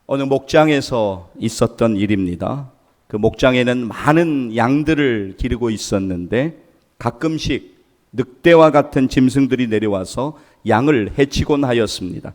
어느 목장에서 있었던 일입니다. 그 목장에는 많은 양들을 기르고 있었는데 가끔씩 늑대와 같은 짐승들이 내려와서 양을 해치곤 하였습니다.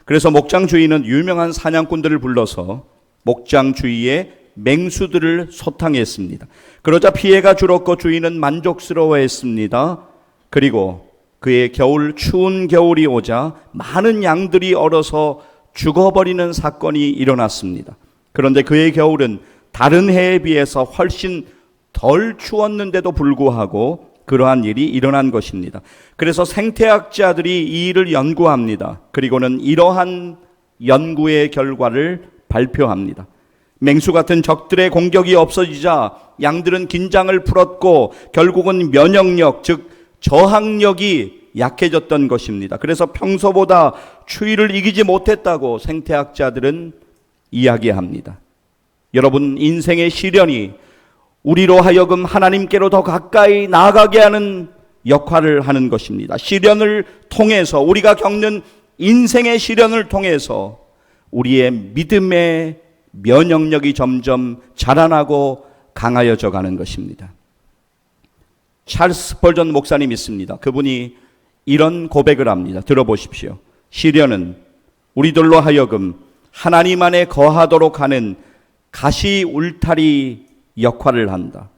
그래서 목장 주인은 유명한 사냥꾼들을 불러서 목장 주위에 맹수들을 소탕했습니다. 그러자 피해가 줄었고 주인은 만족스러워했습니다. 그리고 그의 추운 겨울이 오자 많은 양들이 얼어서 죽어버리는 사건이 일어났습니다. 그런데 그의 겨울은 다른 해에 비해서 훨씬 덜 추웠는데도 불구하고 그러한 일이 일어난 것입니다. 그래서 생태학자들이 이 일을 연구합니다. 그리고는 이러한 연구의 결과를 발표합니다. 맹수 같은 적들의 공격이 없어지자 양들은 긴장을 풀었고 결국은 면역력, 즉 저항력이 약해졌던 것입니다. 그래서 평소보다 추위를 이기지 못했다고 생태학자들은 이야기합니다. 여러분, 인생의 시련이 우리로 하여금 하나님께로 더 가까이 나아가게 하는 역할을 하는 것입니다. 시련을 통해서, 우리가 겪는 인생의 시련을 통해서 우리의 믿음의 면역력이 점점 자라나고 강하여져 가는 것입니다. 찰스 스펄전 목사님 있습니다. 그분이 이런 고백을 합니다. 들어보십시오. 시련은 우리들로 하여금 하나님 안에 거하도록 하는 가시 울타리 역할을 한다.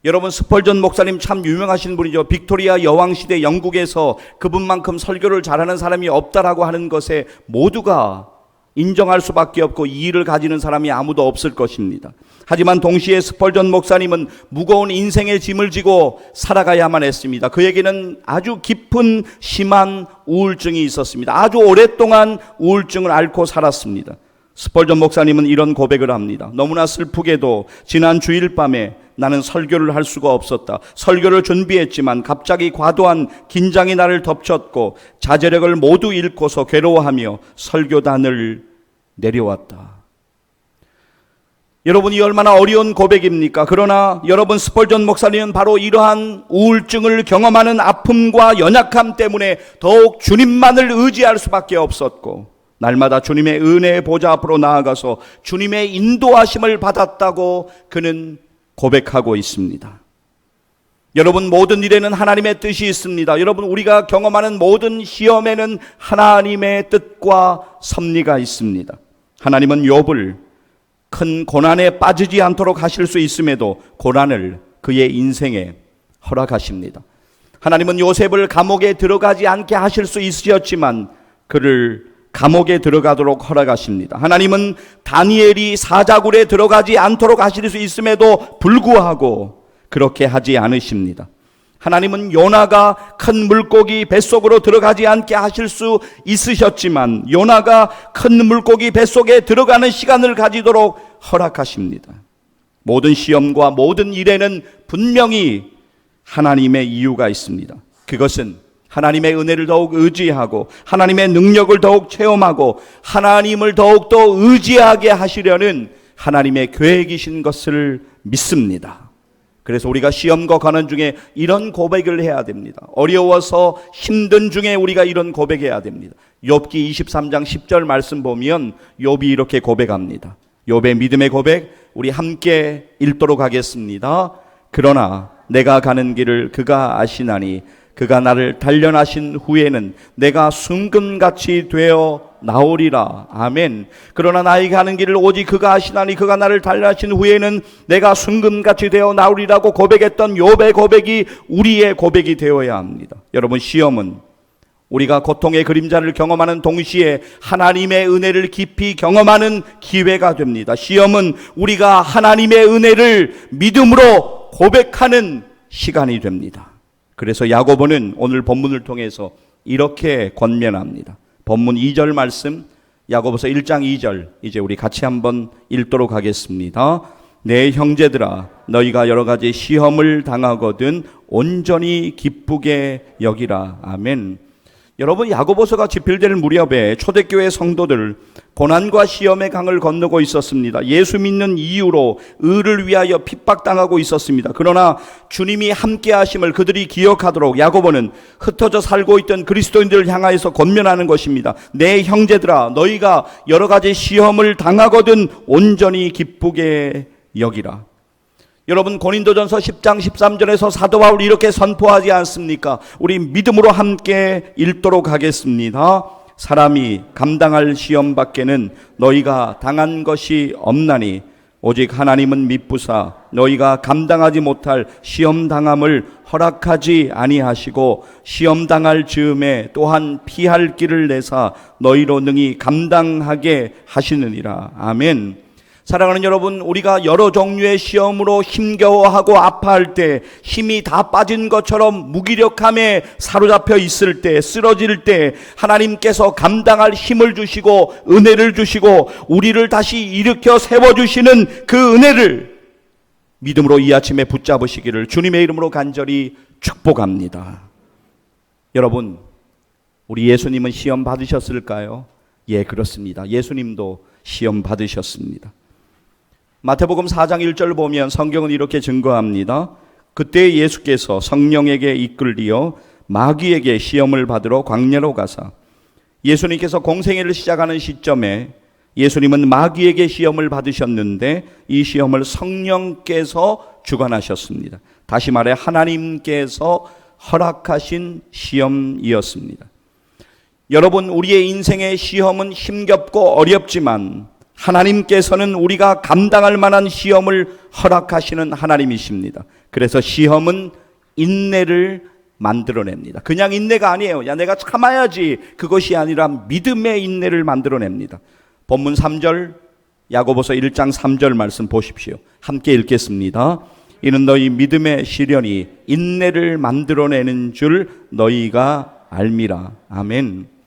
여러분, 스펄전 목사님 참 유명하신 분이죠. 빅토리아 여왕시대 영국에서 그분만큼 설교를 잘하는 사람이 없다라고 하는 것에 모두가 인정할 수밖에 없고 이의를 가지는 사람이 아무도 없을 것입니다. 하지만 동시에 스펄전 목사님은 무거운 인생의 짐을 지고 살아가야만 했습니다. 그에게는 아주 깊은 심한 우울증이 있었습니다. 아주 오랫동안 우울증을 앓고 살았습니다. 스펄전 목사님은 이런 고백을 합니다. 너무나 슬프게도 지난 주일 밤에 나는 설교를 할 수가 없었다. 설교를 준비했지만 갑자기 과도한 긴장이 나를 덮쳤고 자제력을 모두 잃고서 괴로워하며 설교단을 내려왔다. 여러분이 얼마나 어려운 고백입니까? 그러나 여러분, 스펄전 목사님은 바로 이러한 우울증을 경험하는 아픔과 연약함 때문에 더욱 주님만을 의지할 수밖에 없었고 날마다 주님의 은혜의 보좌 앞으로 나아가서 주님의 인도하심을 받았다고 그는 고백하고 있습니다. 여러분, 모든 일에는 하나님의 뜻이 있습니다. 여러분, 우리가 경험하는 모든 시험에는 하나님의 뜻과 섭리가 있습니다. 하나님은 욥을 큰 고난에 빠지지 않도록 하실 수 있음에도 고난을 그의 인생에 허락하십니다. 하나님은 요셉을 감옥에 들어가지 않게 하실 수 있으셨지만 그를 감옥에 들어가도록 허락하십니다. 하나님은 다니엘이 사자굴에 들어가지 않도록 하실 수 있음에도 불구하고 그렇게 하지 않으십니다. 하나님은 요나가 큰 물고기 뱃속으로 들어가지 않게 하실 수 있으셨지만 요나가 큰 물고기 뱃속에 들어가는 시간을 가지도록 허락하십니다. 모든 시험과 모든 일에는 분명히 하나님의 이유가 있습니다. 그것은 하나님의 은혜를 더욱 의지하고 하나님의 능력을 더욱 체험하고 하나님을 더욱더 의지하게 하시려는 하나님의 계획이신 것을 믿습니다. 그래서 우리가 시험과 고난 중에 이런 고백을 해야 됩니다. 어려워서 힘든 중에 우리가 이런 고백해야 됩니다. 욥기 23장 10절 말씀 보면 욥이 이렇게 고백합니다. 욥의 믿음의 고백, 우리 함께 읽도록 하겠습니다. 그러나 내가 가는 길을 그가 아시나니 그가 나를 단련하신 후에는 내가 순금같이 되어 나오리라. 아멘. 그러나 나의 가는 길을 오직 그가 아시나니 그가 나를 단련하신 후에는 내가 순금같이 되어 나오리라고 고백했던 욥의 고백이 우리의 고백이 되어야 합니다. 여러분, 시험은 우리가 고통의 그림자를 경험하는 동시에 하나님의 은혜를 깊이 경험하는 기회가 됩니다. 시험은 우리가 하나님의 은혜를 믿음으로 고백하는 시간이 됩니다. 그래서 야고보는 오늘 본문을 통해서 이렇게 권면합니다. 본문 2절 말씀, 야고보서 1장 2절, 이제 우리 같이 한번 읽도록 하겠습니다. 내 형제들아, 너희가 여러 가지 시험을 당하거든 온전히 기쁘게 여기라. 아멘. 여러분, 야고보서가 집필될 무렵에 초대교회 성도들 고난과 시험의 강을 건너고 있었습니다. 예수 믿는 이유로 의를 위하여 핍박당하고 있었습니다. 그러나 주님이 함께 하심을 그들이 기억하도록 야고보는 흩어져 살고 있던 그리스도인들을 향하여서 권면하는 것입니다. 내 형제들아, 너희가 여러 가지 시험을 당하거든 온전히 기쁘게 여기라. 여러분, 고린도전서 10장 13절에서 사도 바울이 이렇게 선포하지 않습니까? 우리 믿음으로 함께 읽도록 하겠습니다. 사람이 감당할 시험 밖에는 너희가 당한 것이 없나니 오직 하나님은 미쁘사 너희가 감당하지 못할 시험 당함을 허락하지 아니하시고 시험 당할 즈음에 또한 피할 길을 내사 너희로 능히 감당하게 하시느니라. 아멘. 사랑하는 여러분, 우리가 여러 종류의 시험으로 힘겨워하고 아파할 때, 힘이 다 빠진 것처럼 무기력함에 사로잡혀 있을 때, 쓰러질 때 하나님께서 감당할 힘을 주시고 은혜를 주시고 우리를 다시 일으켜 세워주시는 그 은혜를 믿음으로 이 아침에 붙잡으시기를 주님의 이름으로 간절히 축복합니다. 여러분, 우리 예수님은 시험 받으셨을까요? 예, 그렇습니다. 예수님도 시험 받으셨습니다. 마태복음 4장 1절 보면 성경은 이렇게 증거합니다. 그때 예수께서 성령에게 이끌리어 마귀에게 시험을 받으러 광야로 가사, 예수님께서 공생애를 시작하는 시점에 예수님은 마귀에게 시험을 받으셨는데 이 시험을 성령께서 주관하셨습니다. 다시 말해 하나님께서 허락하신 시험이었습니다. 여러분, 우리의 인생의 시험은 힘겹고 어렵지만 하나님께서는 우리가 감당할 만한 시험을 허락하시는 하나님이십니다. 그래서 시험은 인내를 만들어냅니다. 그냥 인내가 아니에요. 야, 내가 참아야지. 그것이 아니라 믿음의 인내를 만들어냅니다. 본문 3절, 야고보서 1장 3절 말씀 보십시오. 함께 읽겠습니다. 이는 너희 믿음의 시련이 인내를 만들어내는 줄 너희가 알미라. 아멘.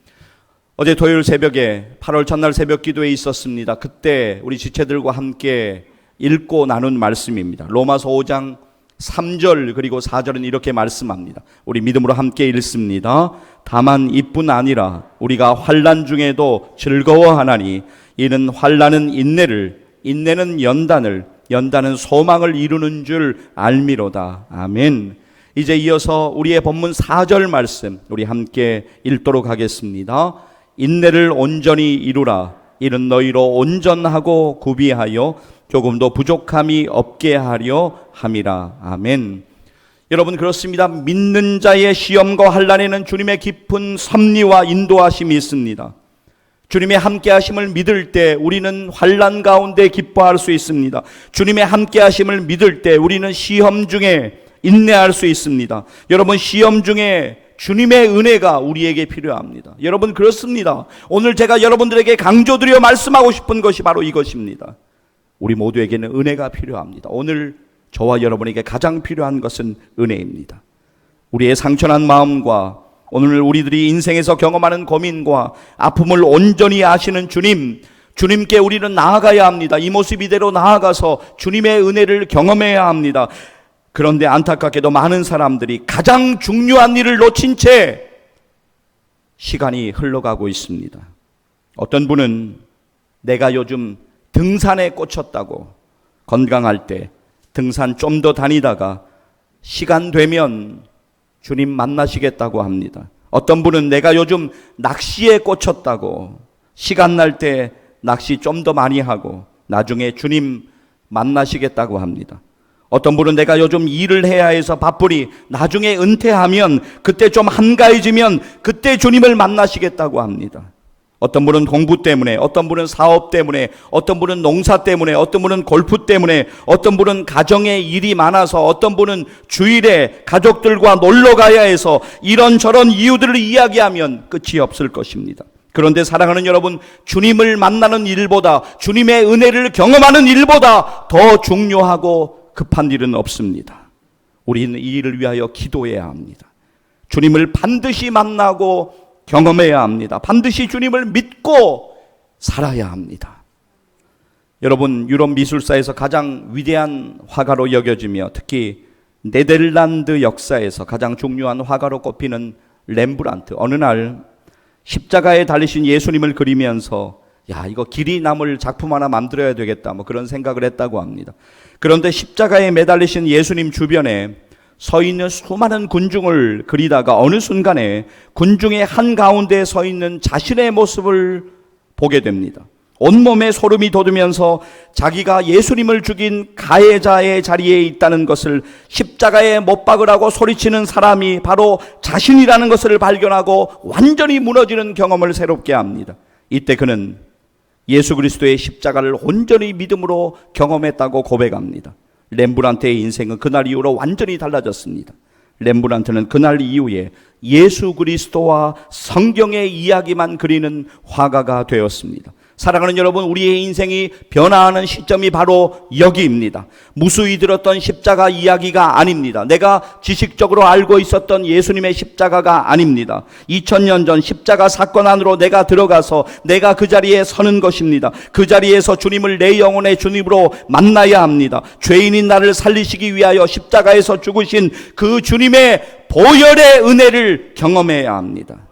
어제 토요일 새벽에 8월 첫날 새벽 기도에 있었습니다. 그때 우리 지체들과 함께 읽고 나눈 말씀입니다. 로마서 5장 3절 그리고 4절은 이렇게 말씀합니다. 우리 믿음으로 함께 읽습니다. 다만 이뿐 아니라 우리가 환난 중에도 즐거워하나니 이는 환난은 인내를, 인내는 연단을, 연단은 소망을 이루는 줄 알미로다. 아멘. 이제 이어서 우리의 본문 4절 말씀 우리 함께 읽도록 하겠습니다. 인내를 온전히 이루라. 이는 너희로 온전하고 구비하여 조금도 부족함이 없게 하려 함이라. 아멘. 여러분, 그렇습니다. 믿는 자의 시험과 환난에는 주님의 깊은 섭리와 인도하심이 있습니다. 주님의 함께하심을 믿을 때 우리는 환난 가운데 기뻐할 수 있습니다. 주님의 함께하심을 믿을 때 우리는 시험 중에 인내할 수 있습니다. 여러분, 시험 중에 주님의 은혜가 우리에게 필요합니다. 여러분, 그렇습니다. 오늘 제가 여러분들에게 강조드려 말씀하고 싶은 것이 바로 이것입니다. 우리 모두에게는 은혜가 필요합니다. 오늘 저와 여러분에게 가장 필요한 것은 은혜입니다. 우리의 상처난 마음과 오늘 우리들이 인생에서 경험하는 고민과 아픔을 온전히 아시는 주님, 주님께 우리는 나아가야 합니다. 이 모습 이대로 나아가서 주님의 은혜를 경험해야 합니다. 그런데 안타깝게도 많은 사람들이 가장 중요한 일을 놓친 채 시간이 흘러가고 있습니다. 어떤 분은 내가 요즘 등산에 꽂혔다고 건강할 때 등산 좀 더 다니다가 시간 되면 주님 만나시겠다고 합니다. 어떤 분은 내가 요즘 낚시에 꽂혔다고 시간 날 때 낚시 좀 더 많이 하고 나중에 주님 만나시겠다고 합니다. 어떤 분은 내가 요즘 일을 해야 해서 바쁘니 나중에 은퇴하면 그때 좀 한가해지면 그때 주님을 만나시겠다고 합니다. 어떤 분은 공부 때문에, 어떤 분은 사업 때문에, 어떤 분은 농사 때문에, 어떤 분은 골프 때문에, 어떤 분은 가정에 일이 많아서, 어떤 분은 주일에 가족들과 놀러 가야 해서 이런저런 이유들을 이야기하면 끝이 없을 것입니다. 그런데 사랑하는 여러분, 주님을 만나는 일보다, 주님의 은혜를 경험하는 일보다 더 중요하고 급한 일은 없습니다. 우리는 이 일을 위하여 기도해야 합니다. 주님을 반드시 만나고 경험해야 합니다. 반드시 주님을 믿고 살아야 합니다. 여러분, 유럽 미술사에서 가장 위대한 화가로 여겨지며 특히 네덜란드 역사에서 가장 중요한 화가로 꼽히는 렘브란트, 어느 날 십자가에 달리신 예수님을 그리면서 야, 이거 길이 남을 작품 하나 만들어야 되겠다, 뭐 그런 생각을 했다고 합니다. 그런데 십자가에 매달리신 예수님 주변에 서 있는 수많은 군중을 그리다가 어느 순간에 군중의 한가운데에 서 있는 자신의 모습을 보게 됩니다. 온몸에 소름이 돋으면서 자기가 예수님을 죽인 가해자의 자리에 있다는 것을, 십자가에 못 박으라고 소리치는 사람이 바로 자신이라는 것을 발견하고 완전히 무너지는 경험을 새롭게 합니다. 이때 그는 예수 그리스도의 십자가를 온전히 믿음으로 경험했다고 고백합니다. 렘브란트의 인생은 그날 이후로 완전히 달라졌습니다. 렘브란트는 그날 이후에 예수 그리스도와 성경의 이야기만 그리는 화가가 되었습니다. 사랑하는 여러분, 우리의 인생이 변화하는 시점이 바로 여기입니다. 무수히 들었던 십자가 이야기가 아닙니다. 내가 지식적으로 알고 있었던 예수님의 십자가가 아닙니다. 2000년 전 십자가 사건 안으로 내가 들어가서 내가 그 자리에 서는 것입니다. 그 자리에서 주님을 내 영혼의 주님으로 만나야 합니다. 죄인인 나를 살리시기 위하여 십자가에서 죽으신 그 주님의 보혈의 은혜를 경험해야 합니다.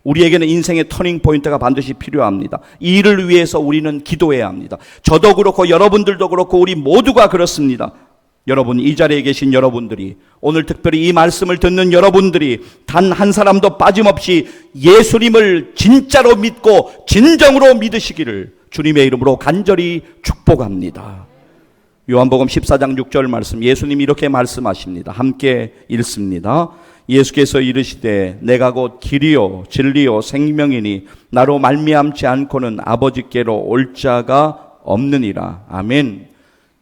우리에게는 인생의 터닝 포인트가 반드시 필요합니다. 이 일을 위해서 우리는 기도해야 합니다. 저도 그렇고 여러분들도 그렇고 우리 모두가 그렇습니다. 여러분, 이 자리에 계신 여러분들이, 오늘 특별히 이 말씀을 듣는 여러분들이 단 한 사람도 빠짐없이 예수님을 진짜로 믿고 진정으로 믿으시기를 주님의 이름으로 간절히 축복합니다. 요한복음 14장 6절 말씀, 예수님이 이렇게 말씀하십니다. 함께 읽습니다. 예수께서 이르시되 내가 곧 길이요 진리요 생명이니 나로 말미암지 않고는 아버지께로 올 자가 없느니라. 아멘.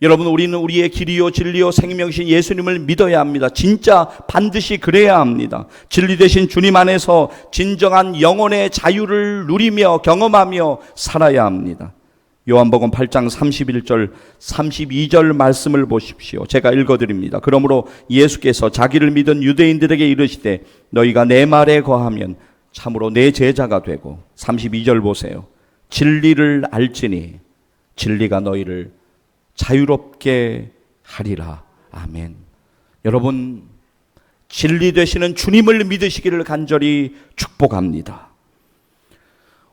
여러분, 우리는 우리의 길이요 진리요 생명이신 예수님을 믿어야 합니다. 진짜 반드시 그래야 합니다. 진리 되신 주님 안에서 진정한 영혼의 자유를 누리며 경험하며 살아야 합니다. 요한복음 8장 31절 32절 말씀을 보십시오. 제가 읽어드립니다. 그러므로 예수께서 자기를 믿은 유대인들에게 이르시되 너희가 내 말에 거하면 참으로 내 제자가 되고, 32절 보세요. 진리를 알지니 진리가 너희를 자유롭게 하리라. 아멘. 여러분, 진리 되시는 주님을 믿으시기를 간절히 축복합니다.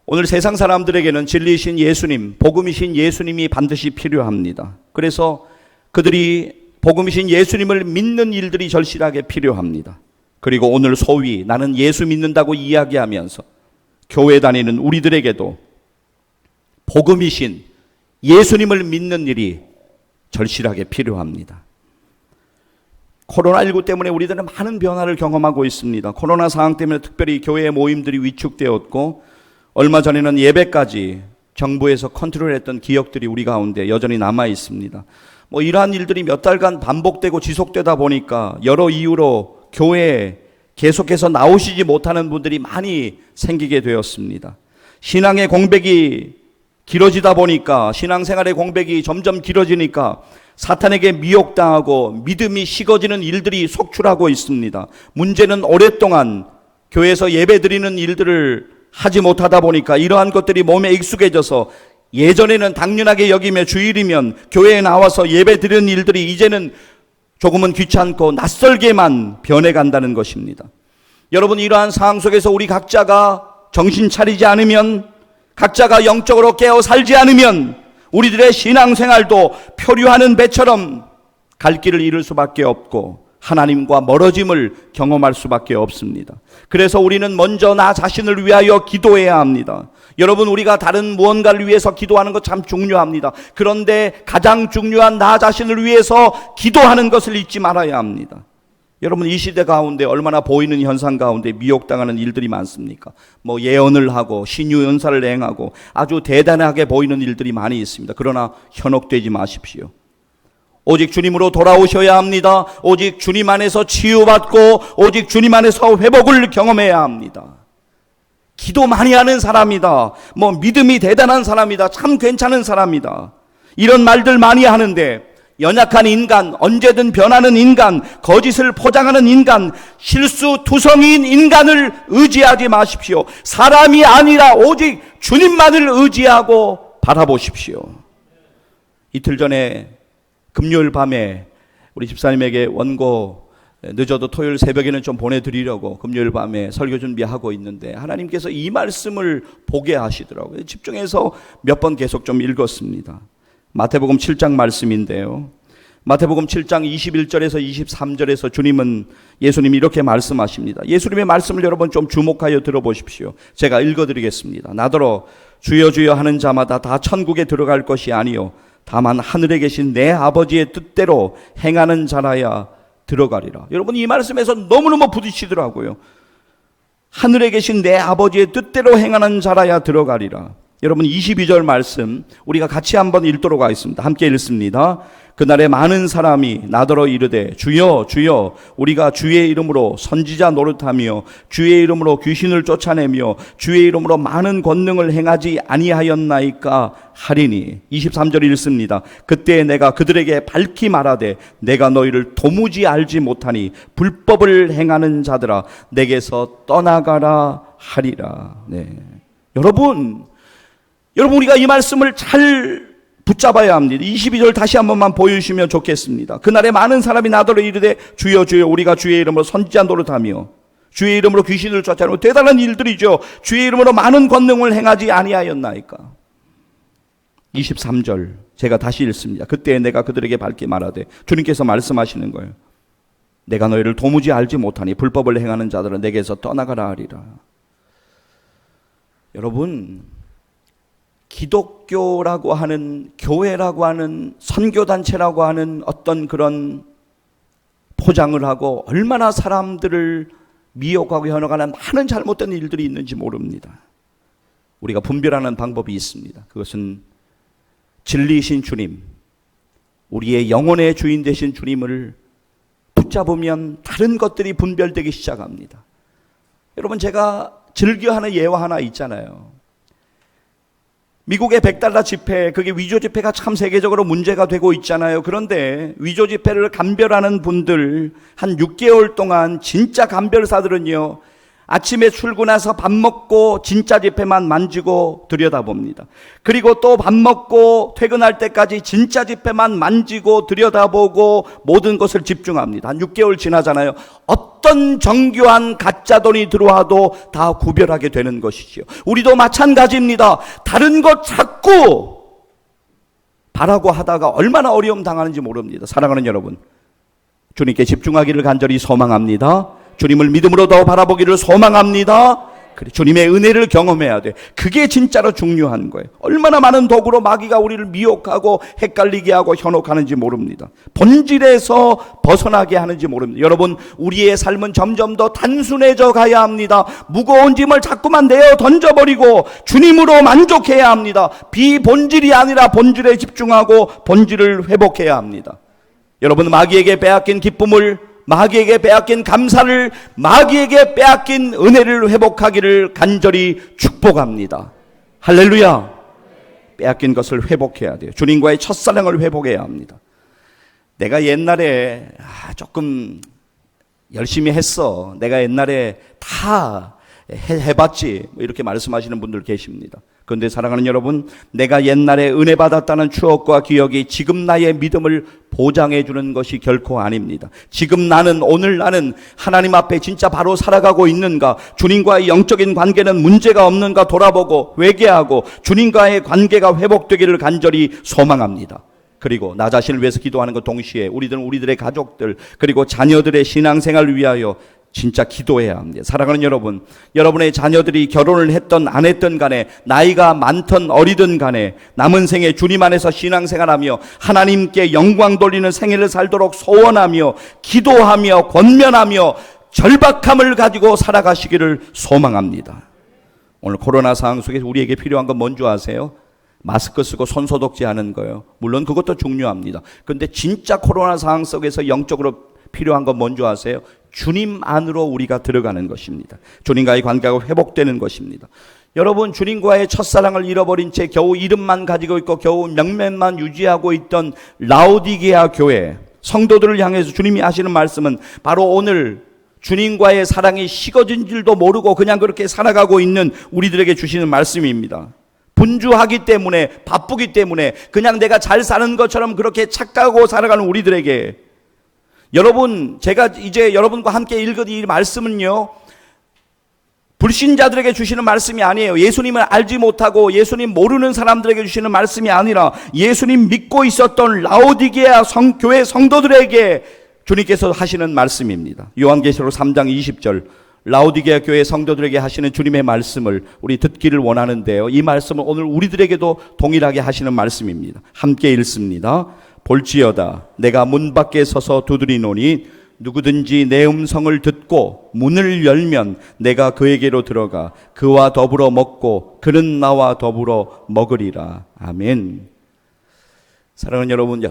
오늘 세상 사람들에게는 진리이신 예수님, 복음이신 예수님이 반드시 필요합니다. 그래서 그들이 복음이신 예수님을 믿는 일들이 절실하게 필요합니다. 그리고 오늘 소위 나는 예수 믿는다고 이야기하면서 교회 다니는 우리들에게도 복음이신 예수님을 믿는 일이 절실하게 필요합니다. 코로나19 때문에 우리들은 많은 변화를 경험하고 있습니다. 코로나 상황 때문에 특별히 교회의 모임들이 위축되었고, 얼마 전에는 예배까지 정부에서 컨트롤했던 기억들이 우리 가운데 여전히 남아 있습니다. 이러한 일들이 몇 달간 반복되고 지속되다 보니까 여러 이유로 교회에 계속해서 나오시지 못하는 분들이 많이 생기게 되었습니다. 신앙의 공백이 길어지다 보니까, 신앙생활의 공백이 점점 길어지니까 사탄에게 미혹당하고 믿음이 식어지는 일들이 속출하고 있습니다. 문제는 오랫동안 교회에서 예배드리는 일들을 하지 못하다 보니까 이러한 것들이 몸에 익숙해져서 예전에는 당연하게 여기며 주일이면 교회에 나와서 예배 드리는 일들이 이제는 조금은 귀찮고 낯설게만 변해간다는 것입니다. 여러분, 이러한 상황 속에서 우리 각자가 정신 차리지 않으면, 각자가 영적으로 깨어 살지 않으면 우리들의 신앙생활도 표류하는 배처럼 갈 길을 잃을 수밖에 없고 하나님과 멀어짐을 경험할 수밖에 없습니다. 그래서 우리는 먼저 나 자신을 위하여 기도해야 합니다. 여러분, 우리가 다른 무언가를 위해서 기도하는 것 참 중요합니다. 그런데 가장 중요한 나 자신을 위해서 기도하는 것을 잊지 말아야 합니다. 여러분, 이 시대 가운데 얼마나 보이는 현상 가운데 미혹당하는 일들이 많습니까? 예언을 하고 신유 연사를 행하고 아주 대단하게 보이는 일들이 많이 있습니다. 그러나 현혹되지 마십시오. 오직 주님으로 돌아오셔야 합니다. 오직 주님 안에서 치유받고 오직 주님 안에서 회복을 경험해야 합니다. 기도 많이 하는 사람이다, 믿음이 대단한 사람이다, 참 괜찮은 사람이다, 이런 말들 많이 하는데 연약한 인간, 언제든 변하는 인간, 거짓을 포장하는 인간, 실수투성이인 인간을 의지하지 마십시오. 사람이 아니라 오직 주님만을 의지하고 바라보십시오. 이틀 전에 금요일 밤에 우리 집사님에게 원고 늦어도 토요일 새벽에는 좀 보내드리려고 금요일 밤에 설교 준비하고 있는데 하나님께서 이 말씀을 보게 하시더라고요. 집중해서 몇 번 계속 좀 읽었습니다. 마태복음 7장 말씀인데요. 마태복음 7장 21절에서 23절에서 예수님이 이렇게 말씀하십니다. 예수님의 말씀을 여러분 좀 주목하여 들어보십시오. 제가 읽어드리겠습니다. 나더러 주여 주여 하는 자마다 다 천국에 들어갈 것이 아니요 다만 하늘에 계신 내 아버지의 뜻대로 행하는 자라야 들어가리라. 여러분 이 말씀에서 너무너무 부딪히더라고요. 하늘에 계신 내 아버지의 뜻대로 행하는 자라야 들어가리라. 여러분 22절 말씀 우리가 같이 한번 읽도록 하겠습니다. 함께 읽습니다. 그날에 많은 사람이 나더러 이르되 주여 주여 우리가 주의 이름으로 선지자 노릇하며 주의 이름으로 귀신을 쫓아내며 주의 이름으로 많은 권능을 행하지 아니하였나이까 하리니. 23절 읽습니다. 그때 내가 그들에게 밝히 말하되 내가 너희를 도무지 알지 못하니 불법을 행하는 자들아 내게서 떠나가라 하리라. 네. 여러분 우리가 이 말씀을 잘 붙잡아야 합니다. 22절 다시 한 번만 보여주시면 좋겠습니다. 그날에 많은 사람이 나더러 이르되 주여 주여 우리가 주의 이름으로 선지자 노릇하며 주의 이름으로 귀신을 쫓아내며 대단한 일들이죠. 주의 이름으로 많은 권능을 행하지 아니하였나이까. 23절 제가 다시 읽습니다. 그때 내가 그들에게 밝게 말하되 주님께서 말씀하시는 거예요. 내가 너희를 도무지 알지 못하니 불법을 행하는 자들은 내게서 떠나가라 하리라. 여러분 기독교라고 하는 교회라고 하는 선교단체라고 하는 어떤 그런 포장을 하고 얼마나 사람들을 미혹하고 현혹하는 많은 잘못된 일들이 있는지 모릅니다. 우리가 분별하는 방법이 있습니다. 그것은 진리이신 주님, 우리의 영혼의 주인 되신 주님을 붙잡으면 다른 것들이 분별되기 시작합니다. 여러분 제가 즐겨하는 예화 하나 있잖아요. 미국의 $100 지폐, 그게 위조 지폐가 참 세계적으로 문제가 되고 있잖아요. 그런데 위조 지폐를 감별하는 분들 한 6개월 동안 진짜 감별사들은요, 아침에 출근해서 밥 먹고 진짜 지폐만 만지고 들여다봅니다. 그리고 또 밥 먹고 퇴근할 때까지 진짜 지폐만 만지고 들여다보고 모든 것을 집중합니다. 한 6개월 지나잖아요. 어떤 정교한 가짜 돈이 들어와도 다 구별하게 되는 것이지요. 우리도 마찬가지입니다. 다른 것 자꾸 바라고 하다가 얼마나 어려움 당하는지 모릅니다. 사랑하는 여러분, 주님께 집중하기를 간절히 소망합니다. 주님을 믿음으로 더 바라보기를 소망합니다. 그래, 주님의 은혜를 경험해야 돼. 그게 진짜로 중요한 거예요. 얼마나 많은 도구로 마귀가 우리를 미혹하고 헷갈리게 하고 현혹하는지 모릅니다. 본질에서 벗어나게 하는지 모릅니다. 여러분 우리의 삶은 점점 더 단순해져 가야 합니다. 무거운 짐을 자꾸만 내어 던져버리고 주님으로 만족해야 합니다. 비본질이 아니라 본질에 집중하고 본질을 회복해야 합니다. 여러분 마귀에게 빼앗긴 기쁨을, 마귀에게 빼앗긴 감사를, 마귀에게 빼앗긴 은혜를 회복하기를 간절히 축복합니다. 할렐루야. 빼앗긴 것을 회복해야 돼요. 주님과의 첫사랑을 회복해야 합니다. 내가 옛날에 조금 열심히 했어, 내가 옛날에 다 해봤지, 이렇게 말씀하시는 분들 계십니다. 그런데 사랑하는 여러분, 내가 옛날에 은혜 받았다는 추억과 기억이 지금 나의 믿음을 보장해 주는 것이 결코 아닙니다. 지금 나는, 오늘 나는 하나님 앞에 진짜 바로 살아가고 있는가, 주님과의 영적인 관계는 문제가 없는가 돌아보고 회개하고 주님과의 관계가 회복되기를 간절히 소망합니다. 그리고 나 자신을 위해서 기도하는 것 동시에 우리들은 우리들의 가족들 그리고 자녀들의 신앙생활을 위하여 진짜 기도해야 합니다. 사랑하는 여러분, 여러분의 자녀들이 결혼을 했던 안 했던 간에, 나이가 많던 어리든 간에 남은 생에 주님 안에서 신앙생활하며 하나님께 영광 돌리는 생애를 살도록 소원하며 기도하며 권면하며 절박함을 가지고 살아가시기를 소망합니다. 오늘 코로나 상황 속에서 우리에게 필요한 건 뭔지 아세요? 마스크 쓰고 손 소독제 하는 거예요. 물론 그것도 중요합니다. 그런데 진짜 코로나 상황 속에서 영적으로 필요한 건 뭔지 아세요? 주님 안으로 우리가 들어가는 것입니다. 주님과의 관계가 회복되는 것입니다. 여러분, 주님과의 첫사랑을 잃어버린 채 겨우 이름만 가지고 있고 겨우 명맥만 유지하고 있던 라오디게아 교회 성도들을 향해서 주님이 하시는 말씀은 바로 오늘 주님과의 사랑이 식어진 줄도 모르고 그냥 그렇게 살아가고 있는 우리들에게 주시는 말씀입니다. 분주하기 때문에, 바쁘기 때문에 그냥 내가 잘 사는 것처럼 그렇게 착각하고 살아가는 우리들에게 여러분, 제가 이제 여러분과 함께 읽은 이 말씀은요, 불신자들에게 주시는 말씀이 아니에요. 예수님을 알지 못하고 예수님 모르는 사람들에게 주시는 말씀이 아니라 예수님 믿고 있었던 라오디게아 교회 성도들에게 주님께서 하시는 말씀입니다. 요한계시록 3장 20절, 라오디게아 교회 성도들에게 하시는 주님의 말씀을 우리 듣기를 원하는데요, 이 말씀은 오늘 우리들에게도 동일하게 하시는 말씀입니다. 함께 읽습니다. 볼지어다 내가 문 밖에 서서 두드리노니 누구든지 내 음성을 듣고 문을 열면 내가 그에게로 들어가 그와 더불어 먹고 그는 나와 더불어 먹으리라. 아멘. 사랑하는 여러분,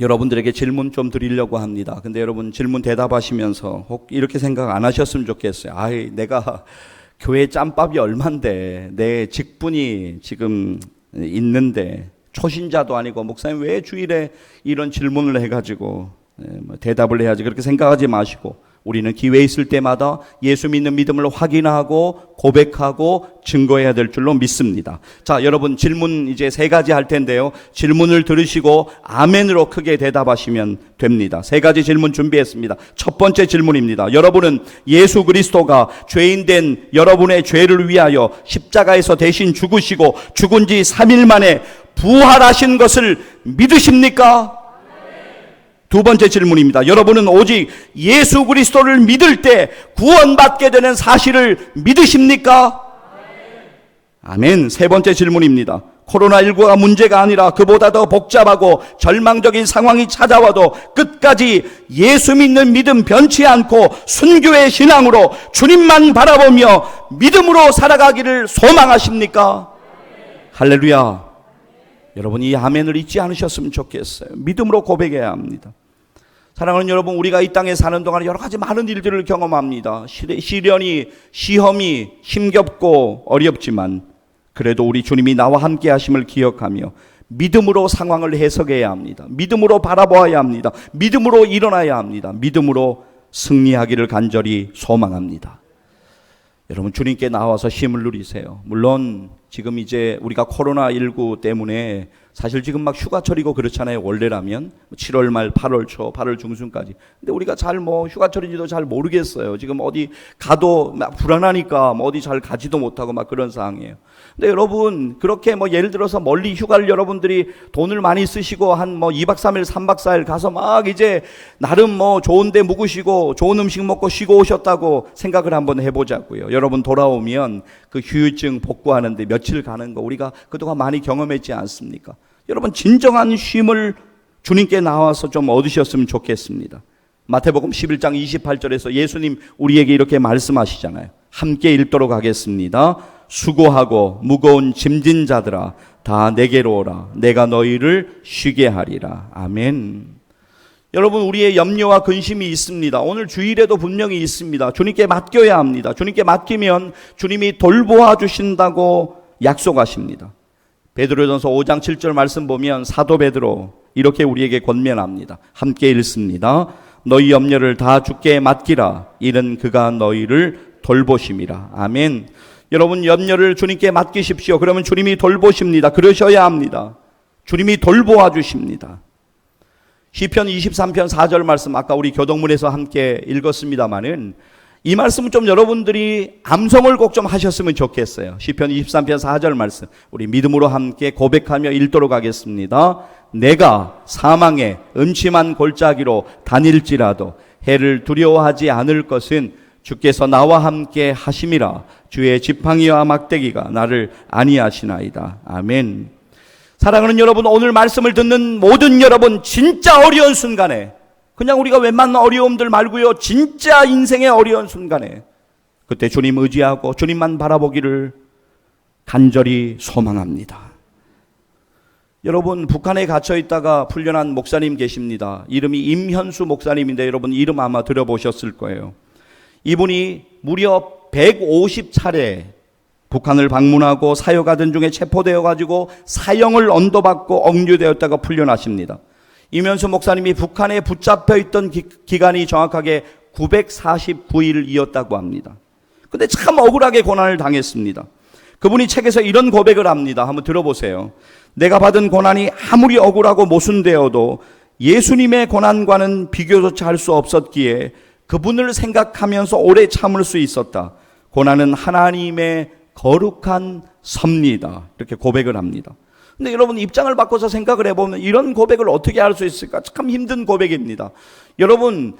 여러분들에게 질문 좀 드리려고 합니다. 근데 여러분 질문 대답하시면서 혹 이렇게 생각 안 하셨으면 좋겠어요. 내가 교회 짬밥이 얼만데, 내 직분이 지금 있는데, 초신자도 아니고 목사님 왜 주일에 이런 질문을 해가지고 대답을 해야지, 그렇게 생각하지 마시고 우리는 기회 있을 때마다 예수 믿는 믿음을 확인하고 고백하고 증거해야 될 줄로 믿습니다. 자, 여러분 질문 이제 3가지 할 텐데요, 질문을 들으시고 아멘으로 크게 대답하시면 됩니다. 3가지 질문 준비했습니다. 첫 번째 질문입니다. 여러분은 예수 그리스도가 죄인된 여러분의 죄를 위하여 십자가에서 대신 죽으시고 죽은 지 3일 만에 부활하신 것을 믿으십니까? 두 번째 질문입니다. 여러분은 오직 예수 그리스도를 믿을 때 구원받게 되는 사실을 믿으십니까? 아멘. 세 번째 질문입니다. 코로나19가 문제가 아니라 그보다 더 복잡하고 절망적인 상황이 찾아와도 끝까지 예수 믿는 믿음 변치 않고 순교의 신앙으로 주님만 바라보며 믿음으로 살아가기를 소망하십니까? 할렐루야. 여러분 이 아멘을 잊지 않으셨으면 좋겠어요. 믿음으로 고백해야 합니다. 사랑하는 여러분, 우리가 이 땅에 사는 동안 여러 가지 많은 일들을 경험합니다. 시련이, 시험이 힘겹고 어렵지만 그래도 우리 주님이 나와 함께 하심을 기억하며 믿음으로 상황을 해석해야 합니다. 믿음으로 바라보아야 합니다. 믿음으로 일어나야 합니다. 믿음으로 승리하기를 간절히 소망합니다. 여러분 주님께 나와서 힘을 누리세요. 물론 지금 이제 우리가 코로나19 때문에 사실 지금 막 휴가철이고 그렇잖아요. 원래라면 7월 말 8월 초 8월 중순까지. 근데 우리가 잘 휴가철인지도 잘 모르겠어요. 지금 어디 가도 막 불안하니까 어디 잘 가지도 못하고 막 그런 상황이에요. 근데 여러분 그렇게 예를 들어서 멀리 휴가를 여러분들이 돈을 많이 쓰시고 한 2박 3일 3박 4일 가서 막 이제 나름 좋은 데 묵으시고 좋은 음식 먹고 쉬고 오셨다고 생각을 한번 해보자고요. 여러분 돌아오면 그 휴유증 복구하는데 며칠 가는 거 우리가 그동안 많이 경험했지 않습니까? 여러분 진정한 쉼을 주님께 나와서 좀 얻으셨으면 좋겠습니다. 마태복음 11장 28절에서 예수님 우리에게 이렇게 말씀하시잖아요. 함께 읽도록 하겠습니다. 수고하고 무거운 짐진 자들아 다 내게로 오라. 내가 너희를 쉬게 하리라. 아멘. 여러분 우리의 염려와 근심이 있습니다. 오늘 주일에도 분명히 있습니다. 주님께 맡겨야 합니다. 주님께 맡기면 주님이 돌보아 주신다고 약속하십니다. 베드로전서 5장 7절 말씀 보면 사도 베드로 이렇게 우리에게 권면합니다. 함께 읽습니다. 너희 염려를 다 주께 맡기라. 이는 그가 너희를 돌보심이라. 아멘. 여러분 염려를 주님께 맡기십시오. 그러면 주님이 돌보십니다. 그러셔야 합니다. 주님이 돌보아 주십니다. 시편 23편 4절 말씀 아까 우리 교동문에서 함께 읽었습니다마는 이 말씀은 좀 여러분들이 암송을 꼭 좀 하셨으면 좋겠어요. 시편 23편 4절 말씀 우리 믿음으로 함께 고백하며 읽도록 하겠습니다. 내가 사망의 음침한 골짜기로 다닐지라도 해를 두려워하지 않을 것은 주께서 나와 함께 하심이라. 주의 지팡이와 막대기가 나를 안위하시나이다. 아멘. 사랑하는 여러분, 오늘 말씀을 듣는 모든 여러분, 진짜 어려운 순간에, 그냥 우리가 웬만한 어려움들 말고요, 진짜 인생의 어려운 순간에 그때 주님 의지하고 주님만 바라보기를 간절히 소망합니다. 여러분 북한에 gat혀 있다가 풀려난 목사님 계십니다. 이름이 임현수 목사님인데 여러분 이름 아마 들어보셨을 거예요. 이분이 무려 150차례 북한을 방문하고 사역하던 중에 체포되어 가지고 사형을 언도받고 억류되었다가 풀려나십니다. 임현수 목사님이 북한에 붙잡혀 있던 기간이 정확하게 949일이었다고 합니다. 근데 참 억울하게 고난을 당했습니다. 그분이 책에서 이런 고백을 합니다. 한번 들어보세요. 내가 받은 고난이 아무리 억울하고 모순되어도 예수님의 고난과는 비교조차 할 수 없었기에 그분을 생각하면서 오래 참을 수 있었다. 고난은 하나님의 거룩한 섭리다. 이렇게 고백을 합니다. 근데 여러분 입장을 바꿔서 생각을 해보면 이런 고백을 어떻게 할 수 있을까? 참 힘든 고백입니다. 여러분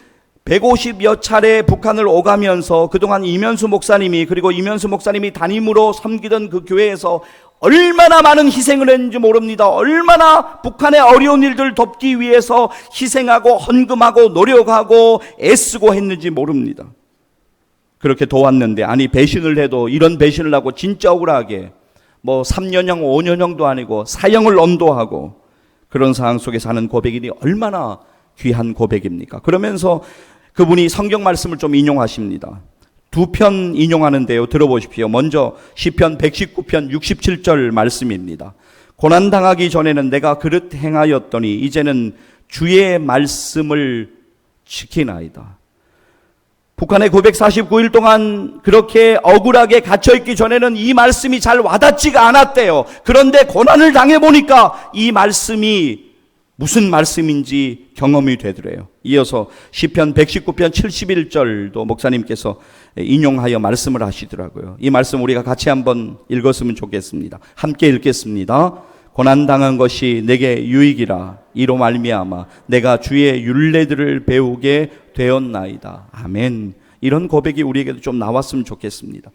150여 차례 북한을 오가면서 그동안 이면수 목사님이, 그리고 이면수 목사님이 담임으로 섬기던 그 교회에서 얼마나 많은 희생을 했는지 모릅니다. 얼마나 북한의 어려운 일들 돕기 위해서 희생하고 헌금하고 노력하고 애쓰고 했는지 모릅니다. 그렇게 도왔는데, 아니 배신을 해도 이런 배신을 하고 진짜 억울하게 3년형 5년형도 아니고 사형을 언도하고 그런 상황 속에서 하는 고백이니 얼마나 귀한 고백입니까? 그러면서 그분이 성경 말씀을 좀 인용하십니다. 두 편 인용하는데요. 들어보십시오. 먼저 시편 119편 67절 말씀입니다. 고난당하기 전에는 내가 그릇 행하였더니 이제는 주의 말씀을 지키나이다. 북한에 949일 동안 그렇게 억울하게 갇혀있기 전에는 이 말씀이 잘 와닿지가 않았대요. 그런데 고난을 당해보니까 이 말씀이 무슨 말씀인지 경험이 되더래요. 이어서 시편 119편 71절도 목사님께서 인용하여 말씀을 하시더라고요. 이 말씀 우리가 같이 한번 읽었으면 좋겠습니다. 함께 읽겠습니다. 고난당한 것이 내게 유익이라. 이로 말미암아 내가 주의 율례들을 배우게 되었나이다. 아멘. 이런 고백이 우리에게도 좀 나왔으면 좋겠습니다.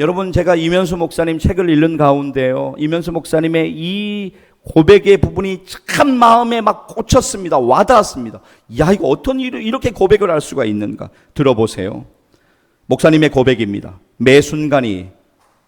여러분, 제가 이면수 목사님 책을 읽는 가운데요, 이면수 목사님의 이 고백의 부분이 참 마음에 막 꽂혔습니다. 와닿았습니다. 야, 이거 어떤 일을 이렇게 고백을 할 수가 있는가? 들어보세요. 목사님의 고백입니다. 매 순간이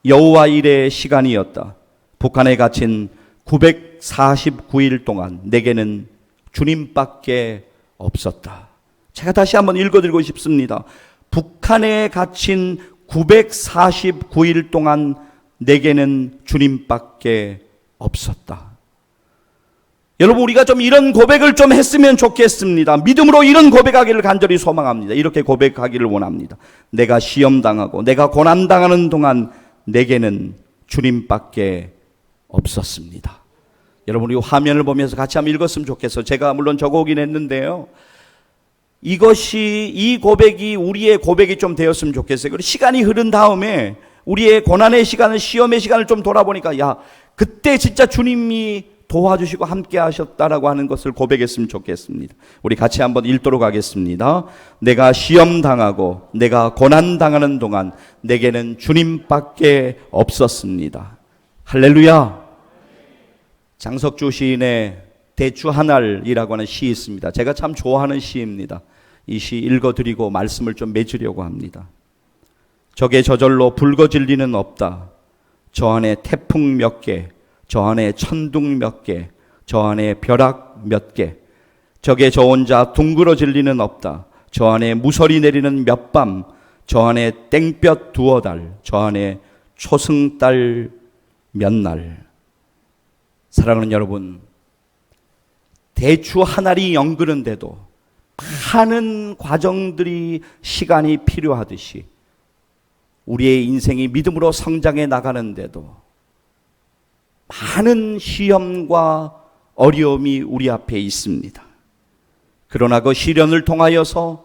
여호와 일의 시간이었다. 북한에 갇힌 949일 동안 내게는 주님밖에 없었다. 제가 다시 한번 읽어드리고 싶습니다. 북한에 갇힌 949일 동안 내게는 주님밖에 없었다. 여러분, 우리가 좀 이런 고백을 좀 했으면 좋겠습니다. 믿음으로 이런 고백하기를 간절히 소망합니다. 이렇게 고백하기를 원합니다. 내가 시험당하고 내가 고난당하는 동안 내게는 주님밖에 없었습니다. 여러분, 이 화면을 보면서 같이 한번 읽었으면 좋겠어요. 제가 물론 적어오긴 했는데요, 이 고백이 우리의 고백이 좀 되었으면 좋겠어요. 그리고 시간이 흐른 다음에 우리의 고난의 시간을, 시험의 시간을 좀 돌아보니까, 야, 그때 진짜 주님이 도와주시고 함께 하셨다라고 하는 것을 고백했으면 좋겠습니다. 우리 같이 한번 읽도록 하겠습니다. 내가 시험당하고 내가 고난당하는 동안 내게는 주님밖에 없었습니다. 할렐루야. 장석주 시인의 대추 한 알이라고 하는 시 있습니다. 제가 참 좋아하는 시입니다. 이 시 읽어드리고 말씀을 좀 맺으려고 합니다. 적의 저절로 붉어질 리는 없다. 저 안에 태풍 몇 개, 저 안에 천둥 몇 개, 저 안에 벼락 몇 개, 적의 저 혼자 둥그러질 리는 없다. 저 안에 무설이 내리는 몇 밤, 저 안에 땡볕 두어 달, 저 안에 초승달 몇 날. 사랑하는 여러분, 대추 한 알이 연그는데도 많은 과정들이, 시간이 필요하듯이 우리의 인생이 믿음으로 성장해 나가는데도 많은 시험과 어려움이 우리 앞에 있습니다. 그러나 그 시련을 통하여서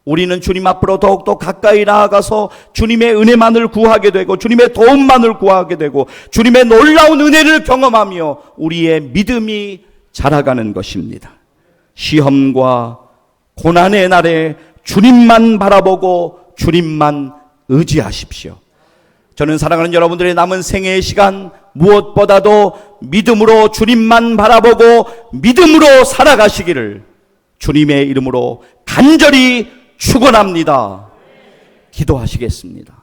우리는 주님 앞으로 더욱더 가까이 나아가서 주님의 은혜만을 구하게 되고 주님의 도움만을 구하게 되고 주님의 놀라운 은혜를 경험하며 우리의 믿음이 자라가는 것입니다. 시험과 고난의 날에 주님만 바라보고 주님만 의지하십시오. 저는 사랑하는 여러분들의 남은 생애의 시간 무엇보다도 믿음으로 주님만 바라보고 믿음으로 살아가시기를 주님의 이름으로 간절히 축원합니다. 기도하시겠습니다.